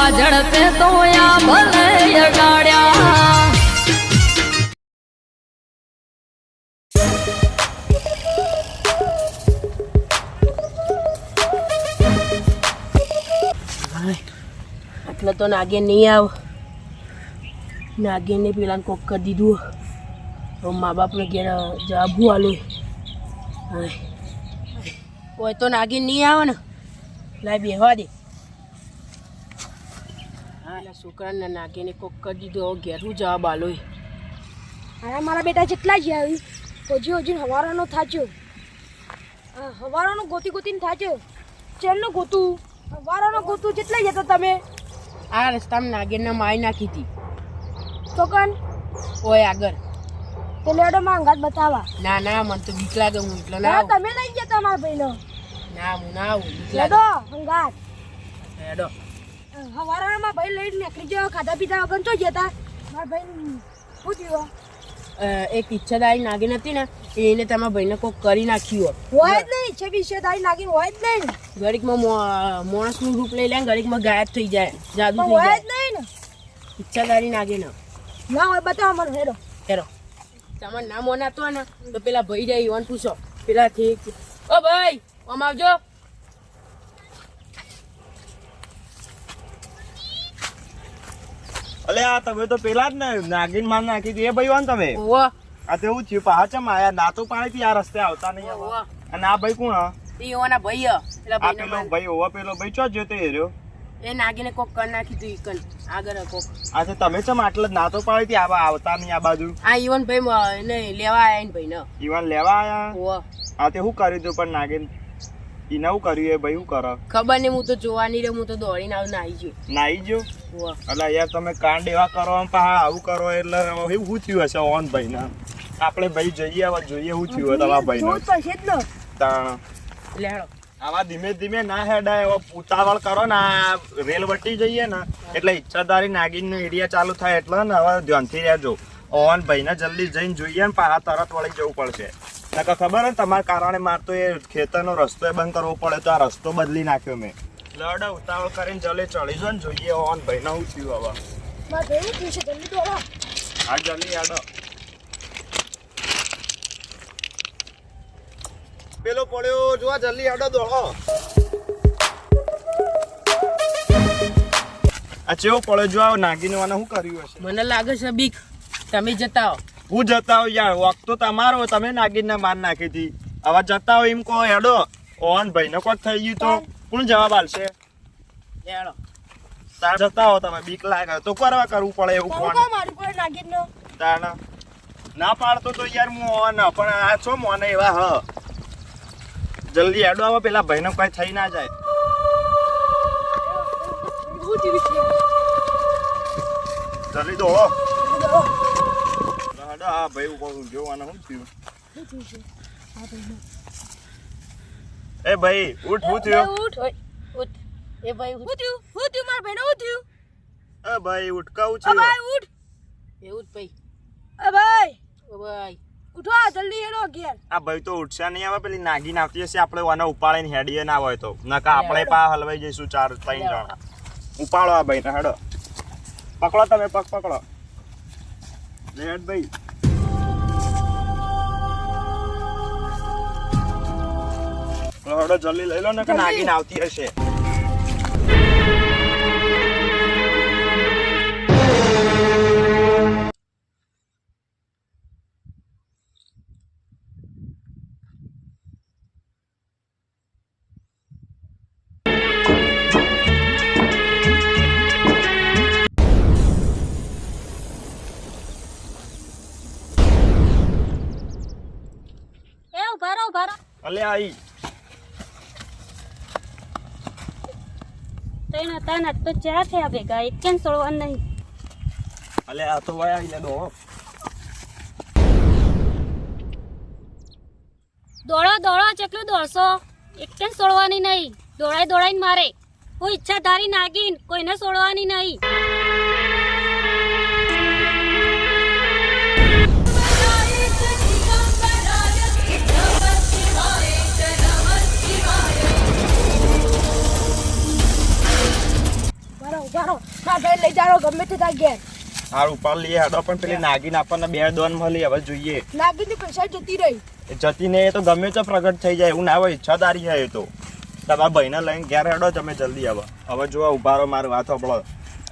હવા ઝડપે તો આ ભલે અડાડ્યા એટલે તો નાગેન નહીં આવ નાગેનને પેલાને કોક કરી દીધું તો મા બાપને ઘેર જવાબું આલું કોઈ તો નાગેન નહીં આવે ને લાય બેહવા દે હા છોકરાને નાગેને કોક કરી દીધું હવે ઘેરું જવાબ આલો અરે મારા બેટા જેટલા જ આવી હજી હજી હવારાનો થાચ્યો હવારાનો ગોતી ગોતીને થાચ્યો ચેલનું ગોતું હવારાનો ગોતું જેટલા જતો તમે આ રસ્તામાં નાગેનને મારી નાખી હતી ચોકન ઓય આગળ તે લેડો માં અંગાત બતાવા ના ના મને તો બીક લાગે હું એટલે ના ના આવું. તમે લઈ જતા મારા ભાઈનો ના હું ના આવું બીક લેડો લાગે અંગાત હેડો હવારાનો મારા ભાઈ લઈને નીકળી ગયો ખાધા પીધા વગર તો જતા મારા ભાઈ શું થયું એક ઈચ્છાદારી નાગીન હતી ને એને તમારા ભાઈને કોક કરી નાખ્યું હોય જ નહીં છે વિશે તારી નાગીને હોય જ નહીં ઘડીકમાં માણસનું રૂપ લઈ લે ઘડીકમાં ગાયબ થઈ જાય જાદુ પણ થઈ હોય જ જાય નહીં ને ઈચ્છાદારી નાગીન ના હોય બતાવો મને હેડો હેરો તમારે નામ ઓનાતો ને તો પેલા ભાઈ જાય ઈવન પૂછો પેલા ઠીક ઓ ભાઈ આમ આવજો અલે આ તમે તો પેલા જ ને નાગીન માર નાખી હતી એ ભાઈ વાન તમે ઓવો આ તો એવું થયું પહાચમ આયા નાતો પાણી થી આ રસ્તે આવતા નહીં ઓવો આવા. અને આ ભાઈ કોણ હા? ઈ ઓના ભાઈ પેલા આ ભાઈને પેલો માર- ભાઈ ઓવા પેલો ભાઈ ચો જોતો હેર્યો એ નાગીને કોક કરી નાખી તું ઈકન આગળ કોક આ તો તમે ચમ આટલે જ નાતો પાડી હતી આવા આવતા નહીં આ બાજુ આ ઈવન ભાઈ એને લેવા આયા ને ભાઈ ને ઈવન લેવા આયા ઓવો આ તે શું કર્યું તું પણ નાગીન ઈને શું કર્યું એ ભાઈ શું કરો ખબર નહીં હું તો જોવાની રે હું તો દોડીને આવીને આવી ગયો નાઈ જો ઓવો એટલે યાર તમે કાંડ એવા કરો આમ પા આવું કરો એટલે હવે શું થયું હશે ઓન ભાઈ ને આપણે ભાઈ જઈએ હવે જોઈએ શું થયું હોય તમારા ભાઈ જોવું જ પડશે જ ને તાણ લે હેડો આવા ધીમે ધીમે ના હેડાય એવો ઉતાવળ કરો ને આ રેલ વટી જઈએ ને એટલે ઈચ્છાધારી નાગીનનો એરિયા ચાલુ થાય એટલે ને હવે ધ્યાનથી રહેજો ઓન ભાઈને જલ્દી જઈને જોઈએ ને પાછા તરત વળી જવું પડશે નકર ખબર ને તમારા કારણે મારે તો એ ખેતરનો રસ્તો એ બંધ કરવો પડે તો આ રસ્તો બદલી નાખ્યો મેં લડ ઉતાવળ કરીને જલ્દી ચડી જો ને જોઈએ ઓન ભાઈને શું થયું હવે મારા ભાઈ શું છે જલ્દી દોડો હા જલ્દી આડો પેલો પડ્યો જોવા જલ્દી આડો દોડો આ ચેવો પડ્યો જો નાગીને વાને શું કર્યું હશે મને લાગે છે બીક તમે જતા હો હું જતા હો યાર વખત તો તમારો તમે નાગીને માર નાખી હતી હવે જતા હો એમ કહો હેડો ઓન ભાઈને કોક થઈ ગયું તો કોણ જવાબ આલશે લે હેડો તાર જતા હો તમે બીક લાગે તો કરવા કરવું પડે એવું કોણ કોણ કોણ મારું પડે નાગીનો તાણ ના પાડતો તો યાર હું ઓન પણ આ છો મોને એવા હ જલ્દી હેડો આવો પેલા ભાઈને કઈ થઈ ના જાય શું થયું છે જલ્દી દોડો દોડો હેડો હા ભાઈ કોણ જોવાનું શું થયું શું થયું છે હા ભાઈ એ ભાઈ ઉઠ શું થયું ઉઠ ઉઠ એ ભાઈ શું થયું મારા ભાઈને શું થયું એ ભાઈ ઉઠકાવું ઓ છે ભાઈ ઉઠ એવું જ ભાઈ ઓ ભાઈ ઓ ભાઈ ઉઠો જલ્દી હેડો ઘેર આ ભાઈ તો ઉઠશે નહીં આવે પેલી નાગીન આવતી હશે આપણે વાને ઉપાડીને હેડીએ ના હોય તો નકા આપણે પા હલવાઈ જઈશું 4-3 જણા ઉપાડો આ ભાઈને હેડો પકડો તમે પગ પકડો હેડ ભાઈ હેડો જલ્દી લઈ લો ને કે નાગીન આવતી હશે ઉભા રહો અલે આઈ તૈના તાના તો ચા થયા ભેગા એક કેમ છોડવા નહીં અલે આ તો વાય આઈ લે દો દોડો દોડો ચેટલું દોડશો એક કેમ છોડવાની નહીં દોડાઈને મારે કોઈ ઈચ્છાધારી નાગીન કોઈને છોડવાની નહીં જારો ના ભાઈ લઈ જારો ગમે તે તા ઘેર હાર ઉપર લઈએ હેડો પણ પેલી નાગીન આપણને 2 દોન મળી હવે જોઈએ નાગીની પૈસા જતી રહી એ જતી ને એ તો ગમે તે પ્રગટ થઈ જાય એવું ના હોય ઈચ્છાદારી છે એ તો તમારા ભાઈને લઈને ઘેર હેડો તમે જલ્દી હવે જો ઊભા રહો મારી વાત સાંભળો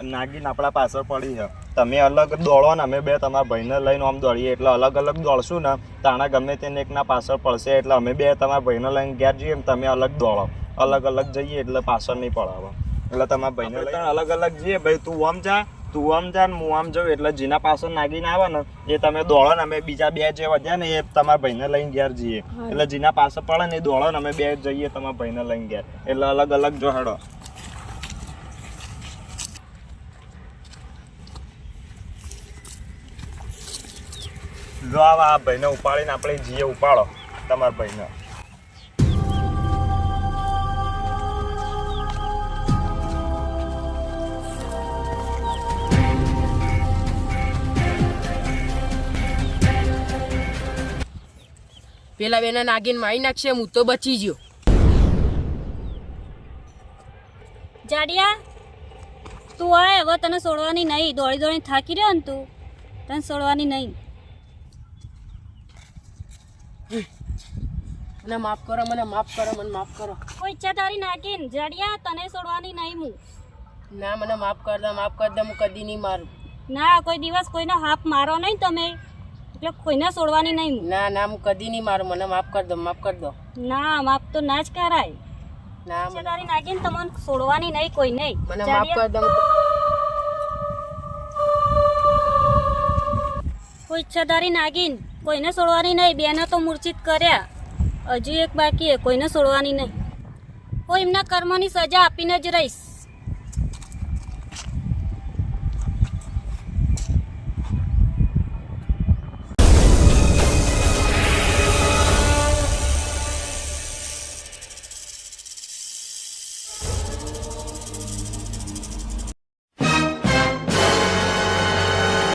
નાગીન આપણા પાછળ પડી છે તમે અલગ દોડો ને અમે બે તમારા ભાઈને લઈને આમ દોડીએ એટલે અલગ અલગ દોડશું ને તાણા ગમે તેને એકના પાછળ પડશે એટલે અમે બે તમારા ભાઈને લઈને ઘેર જઈએ ને તમે અલગ દોડો અલગ અલગ જઈએ એટલે પાછળ નહીં પડાવો એટલે તમારા ભાઈને લઈને અલગ અલગ જઈએ ભાઈ તું આમ જા ને હું આમ જાઉં એટલે જેના પાછળ નાગીને આવે ને એ તમે દોડો ને અમે બીજા 2 જે વધ્યા ને એ તમારા ભાઈને લઈને ઘેર જઈએ એટલે જેના પાછળ પડે ને એ દોડો ને અમે 2 જઈએ તમારા ભાઈને લઈને ઘેર એટલે અલગ અલગ જો હેડો જો આ ભાઈને ઉપાડીને આપણે જઈએ ઉપાડો તમારા ભાઈને પેલા બેને નાગીન મારી નાખશે હું તો બચી ગયો જાડિયા તું આય હવે તને છોડવાની નહીં દોડી દોડી થાકી રહ્યો ને તું તને છોડવાની નહીં મને માફ કરો મને માફ કરો કોઈ ઈચ્છા તારી નાખીને જાડિયા તને છોડવાની નહીં હું ના મને માફ કર દે હું કદી નહીં મારું ના કોઈ દિવસ કોઈનો હાથ મારો નહીં તમે એટલે કોઈને છોડવાની નહીં હું ના હું કદી નહીં મારું મને માફ કર દો ના માફ તો ના જ કરાય ના ઈચ્છા તારી નાખીને તમને છોડવાની નહીં કોઈ નહીં મને માફ કર દો કોઈ ઈચ્છાધારી નાગીન કોઈને છોડવાની નહીં બેને તો મૂર્છિત કર્યા હજુ એક બાકી કોઈને છોડવાની નહીં હું એમના કર્મની સજા આપીને જ રહીશ